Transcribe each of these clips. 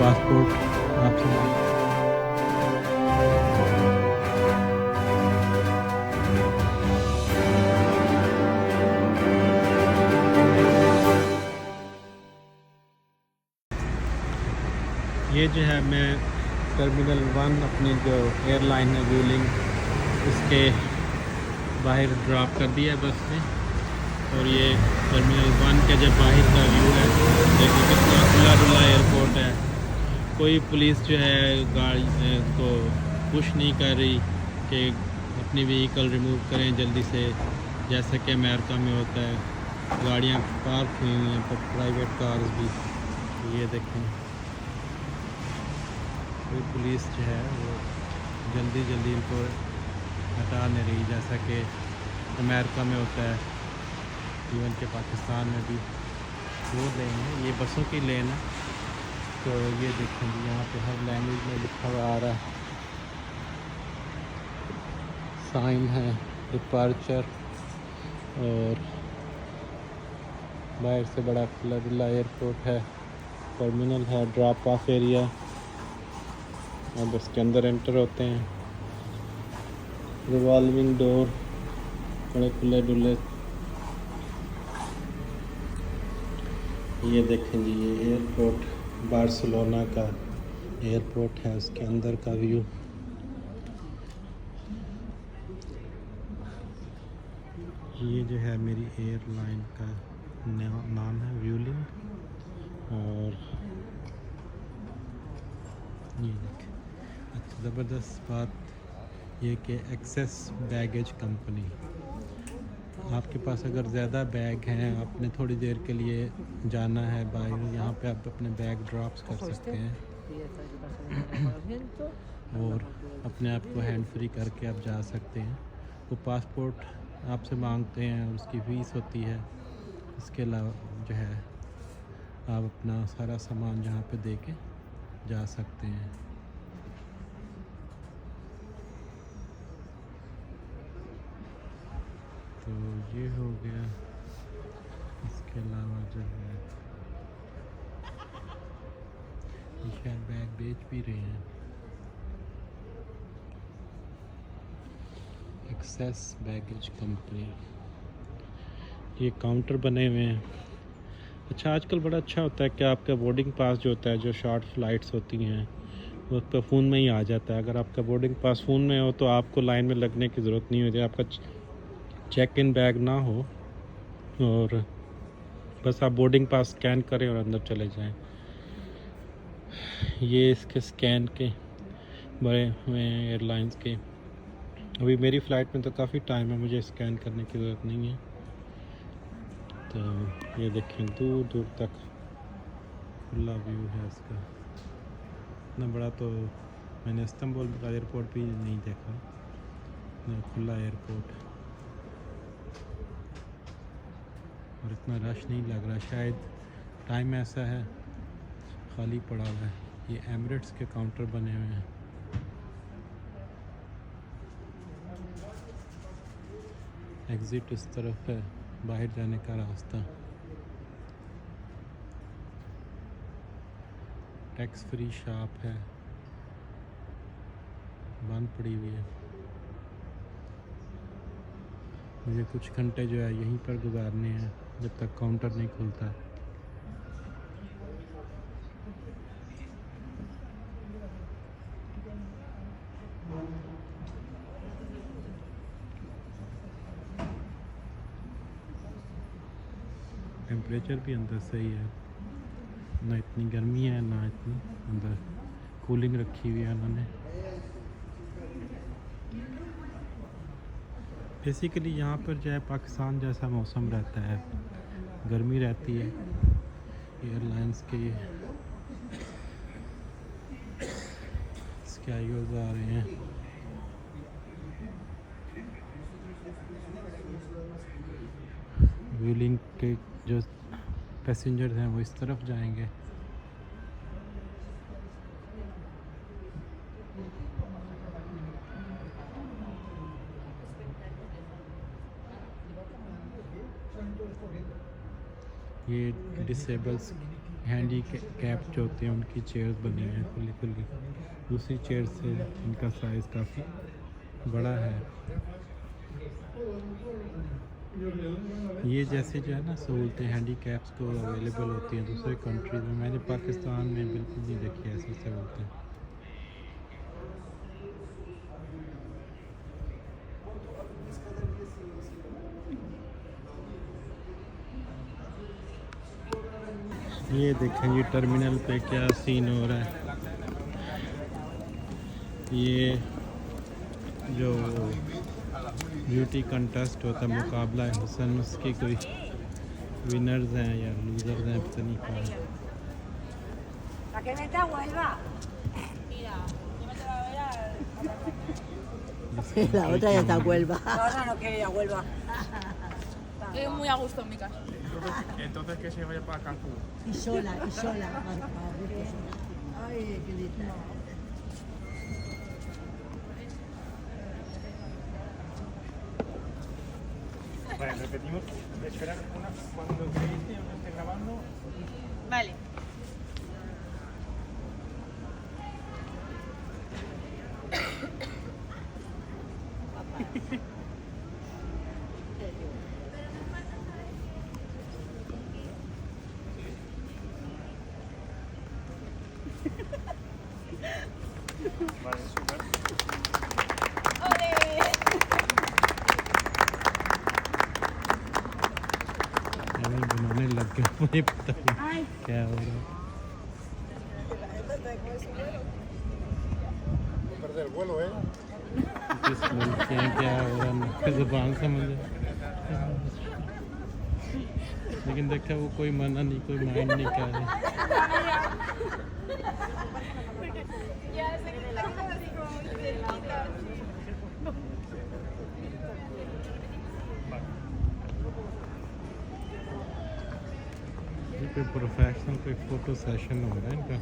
Passport आपसे ये जो है मैं टर्मिनल 1 अपनी जो एयरलाइन है व्यूलिंग उसके बाहर ड्रॉप कर दिया है बस ने। और ये टर्मिनल 1 के जब बाहर का व्यू है, देखो कितना खुला डुला एयरपोर्ट है। कोई पुलिस जो है गाड़ी को पुश नहीं कर रही कि अपनी व्हीकल रिमूव करें जल्दी से, जैसा कि अमेरिका में होता है। गाड़ियाँ पार्क हुई हुई हैं, प्राइवेट कार्स भी। ये देखें, कोई पुलिस जो है वो जल्दी जल्दी इनको हटा नहीं रही, जैसा कि अमेरिका में होता है। इवन के पाकिस्तान में भी वो लेन है, ये बसों की लेन है। तो ये देखेंगे यहाँ पे हर लैंग्वेज में लिखा हुआ आ रहा है, साइन है डिपार्चर। और बाहर से बड़ा खुला डुला एयरपोर्ट है, टर्मिनल है, ड्रॉप ऑफ एरिया। अब इसके अंदर एंटर होते हैं। रिवॉल्विंग डोर, बड़े खुले डुले। ये देखें जी, ये एयरपोर्ट बार्सिलोना का एयरपोर्ट है, उसके अंदर का व्यू। ये जो है मेरी एयरलाइन का नाम है व्यूलिंग। और ये देखें, अच्छा ज़बरदस्त बात ये कि एक्सेस बैगेज कंपनी, आपके पास अगर ज़्यादा बैग हैं, आपने थोड़ी देर के लिए जाना है बाहर, यहाँ पे आप अपने बैग ड्रॉप्स कर सकते हैं और अपने आप को हैंड फ्री करके आप जा सकते हैं। वो पासपोर्ट आपसे मांगते हैं और उसकी फ़ीस होती है। इसके अलावा जो है आप अपना सारा सामान जहाँ पे दे के जा सकते हैं। तो ये हो गया। इसके अलावा जो है ये शायद बैग बेच भी रहे हैं। एक्सेस बैगेज कंपनी, ये काउंटर बने हुए हैं। अच्छा, आजकल बड़ा अच्छा होता है कि आपका बोर्डिंग पास जो होता है, जो शॉर्ट फ्लाइट्स होती हैं वो आपका फ़ोन में ही आ जाता है। अगर आपका बोर्डिंग पास फ़ोन में हो तो आपको लाइन में लगने की ज़रूरत नहीं होती। आपका चेक इन बैग ना हो और बस आप बोर्डिंग पास स्कैन करें और अंदर चले जाएं। ये इसके स्कैन के बड़े हुए हैं एयरलाइंस के। अभी मेरी फ़्लाइट में तो काफ़ी टाइम है, मुझे स्कैन करने की ज़रूरत नहीं है। तो ये देखें, दूर दूर तक खुला व्यू है इसका। इतना बड़ा तो मैंने इस्तांबुल का एयरपोर्ट भी नहीं देखा, इतना खुला एयरपोर्ट। और इतना रश नहीं लग रहा, शायद टाइम ऐसा है खाली पड़ा हुआ है। ये एमिरेट्स के काउंटर बने हुए हैं। एग्ज़िट इस तरफ है, बाहर जाने का रास्ता। टैक्स फ्री शॉप है, बंद पड़ी हुई है। मुझे कुछ घंटे जो है यहीं पर गुजारने हैं जब तक काउंटर नहीं खुलता। टेम्परेचर भी अंदर सही है, ना इतनी गर्मी है ना इतनी, अंदर कूलिंग रखी हुई है उन्होंने। बेसिकली यहाँ पर जो है पाकिस्तान जैसा मौसम रहता है, गर्मी रहती है। एयरलाइंस के स्काईज आ रहे हैं। व्हीलिंग के जो पैसेंजर्स हैं वो इस तरफ जाएंगे। ये डिसेबल्स हैंडी कैप जो होते हैं उनकी चेयर्स बनी हुई हैं खुली खुली। दूसरी चेयर से इनका साइज़ काफ़ी बड़ा है। ये जैसे जो है ना सहूलतें हैंडी कैप्स को अवेलेबल होती हैं दूसरे कंट्रीज़ में, मैंने पाकिस्तान में बिल्कुल नहीं देखी ऐसी सहूलतें। ये देखें ये टर्मिनल पे क्या सीन हो रहा है। ये जो ब्यूटी कंटेस्ट होता है, मुकाबला है हुस्न, उसके कोई विनर्स हैं या लूज़र्स हैं पता नहीं कौन। La otra ya está a Huelva. Ahora no quiere ir a Huelva. Estoy muy a gusto en mi casa. Entonces que se vaya para Cancún. Y sola, y sola. Ay, qué linda. Vale, repetimos. Esperar cuando creíste o no esté grabando. Vale. Vale, súper. हमें बनाने लग गए, मुझे पता नहीं क्या हो रहा है। Perder el vuelo, ¿eh? किस मुल्क के हैं, क्या हो रहा है, ज़ुबान समझ लेकिन देखा वो कोई मना नहीं, कोई माइंड नहीं कर रहा। कोई प्रोफेशनल कोई फ़ोटो सेशन हो रहा है इनका।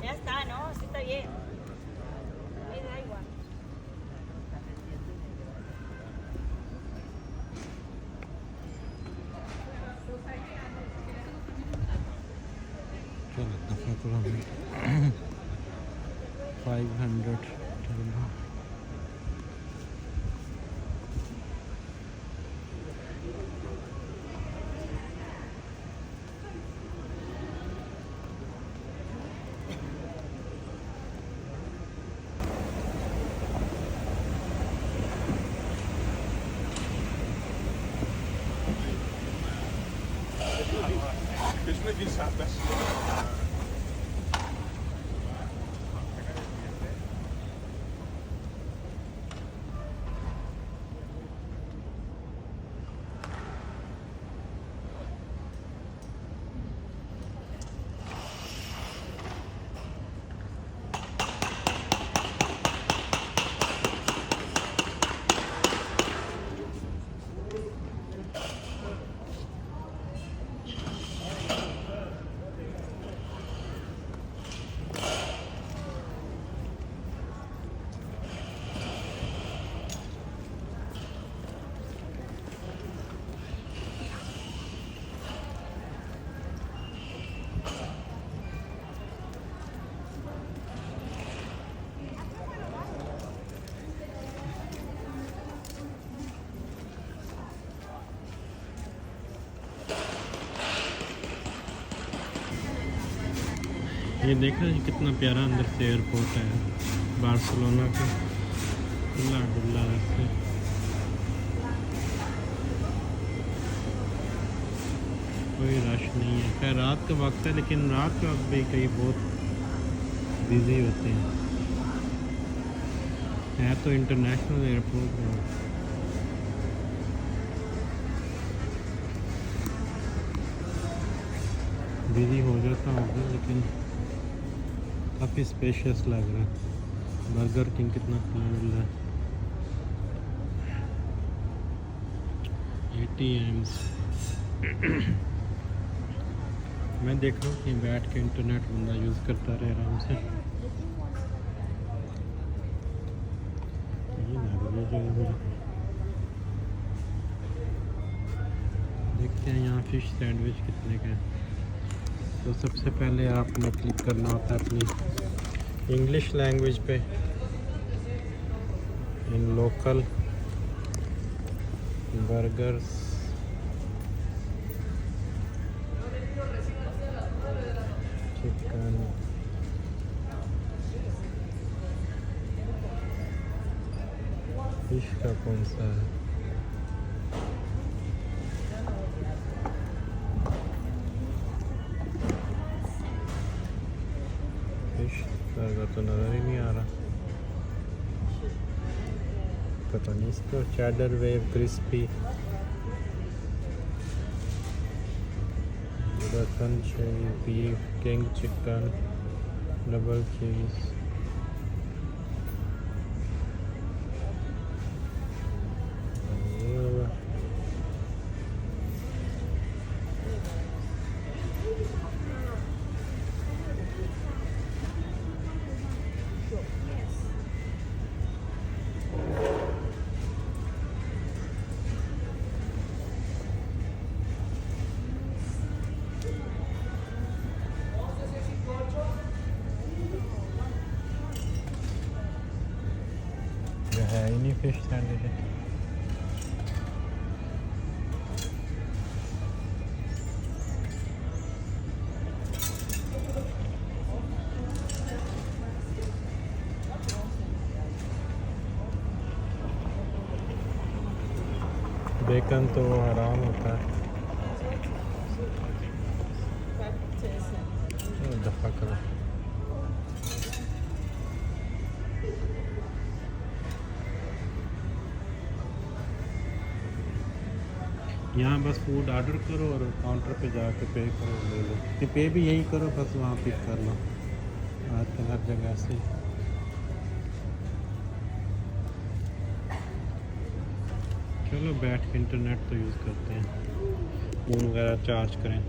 Ya está, ¿no? Sí está bien. Me da igual. चलो दफ़ा करो हमें 500 चलो। Gözüme bir saatler. ये देखा है कितना प्यारा अंदर से एयरपोर्ट है बार्सिलोना का, खुला डुल्ला रास्ते। कोई रश नहीं है, खैर रात का वक्त है, लेकिन रात का वक्त भी कई बहुत बिजी होते हैं। है तो इंटरनेशनल एयरपोर्ट है। बिजी हो जाता होगा लेकिन काफ़ी स्पेशियस लग रहा है। बर्गर किंग कितना खुला मिल रहा है। ATMs मैं देख रहा हूँ कि बैठ के इंटरनेट बंदा यूज़ करता रहे आराम से। ये ना देखते हैं यहाँ फ़िश सैंडविच कितने का है। तो सबसे पहले आपने क्लिक करना होता है अपनी इंग्लिश लैंग्वेज पे, इन लोकल बर्गर्स, चिकन, फिश का कौन सा है, फिश बर्गर तो नज़र ही नहीं आ रहा, पता नहीं इसको। चैडर वेव क्रिस्पी, बर्तन चाहिए, बीफ किंग चिकन, डबल चीज़, है ही नहीं फिश सैंडविच। बेकन तो हराम होता है, दफ़ा करो। यहाँ बस फूड ऑर्डर करो और काउंटर पे जाके पे करो, ले लो। ये पे भी यही करो, बस वहाँ पिक कर लो। आजकल हर जगह से चलो बैठ के इंटरनेट तो यूज़ करते हैं, फ़ोन वगैरह चार्ज करें।